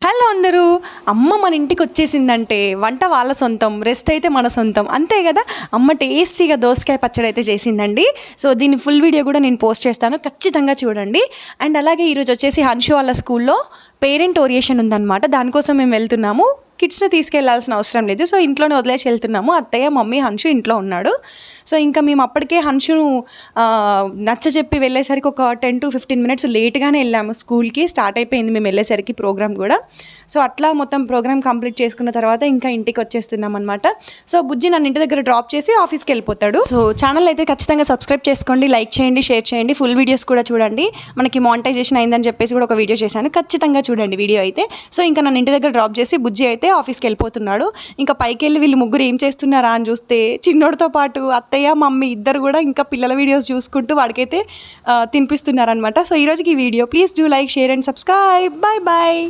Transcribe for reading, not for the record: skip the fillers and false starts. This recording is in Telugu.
హలో అందరూ. అమ్మ మన ఇంటికి వచ్చేసిందంటే వంట వాళ్ళ సొంతం, రెస్ట్ అయితే మన సొంతం, అంతే కదా. అమ్మ టేస్టీగా దోసకాయ పచ్చడి అయితే చేసిందండి. సో దీని ఫుల్ వీడియో కూడా నేను పోస్ట్ చేస్తాను, ఖచ్చితంగా చూడండి. అండ్ అలాగే ఈరోజు వచ్చేసి హన్షు వాళ్ళ స్కూల్లో పేరెంట్ ఓరియేషన్ ఉందన్నమాట. దానికోసం మేము వెళ్తున్నాము. కిడ్స్ని తీసుకెళ్లాల్సిన అవసరం లేదు, సో ఇంట్లోనే వదిలేసి వెళ్తున్నాము. అత్తయ్య, మమ్మీ, హన్షు ఇంట్లో ఉన్నాడు. సో ఇంకా మేము అప్పటికే హన్షును నచ్చ చెప్పి వెళ్ళేసరికి ఒక 10 to 15 minutes లేట్గానే వెళ్ళాము. స్కూల్కి స్టార్ట్ అయిపోయింది మేము వెళ్ళేసరికి ప్రోగ్రామ్ కూడా. సో అట్లా మొత్తం ప్రోగ్రామ్ కంప్లీట్ చేసుకున్న తర్వాత ఇంకా ఇంటికి వచ్చేస్తున్నాం అనమాట. సో బుజ్జి నన్ను ఇంటి దగ్గర డ్రాప్ చేసి ఆఫీస్కి వెళ్ళిపోతాడు. సో ఛానల్ అయితే ఖచ్చితంగా సబ్స్క్రైబ్ చేసుకోండి, లైక్ చేయండి, షేర్ చేయండి, ఫుల్ వీడియోస్ కూడా చూడండి. మనకి మానిటైజేషన్ అయిందని చెప్పేసి కూడా ఒక వీడియో చేశాను, ఖచ్చితంగా చూడండి వీడియో అయితే. సో ఇంకా నన్ను ఇంటి దగ్గర డ్రాప్ చేసి బుజ్జి అయితే ఆఫీస్కి వెళ్ళిపోతున్నాడు. ఇంకా పైకి వెళ్ళి వీళ్ళు ముగ్గురు ఏం చేస్తున్నారా అని చూస్తే చిన్నోడితో పాటు అత్తయ్య, మమ్మీ ఇద్దరు కూడా ఇంకా పిల్లల వీడియోస్ చూసుకుంటూ వాడికైతే తినిపిస్తున్నారనమాట. సో ఈరోజుకి ఈ video please do like, share and subscribe. Bye bye.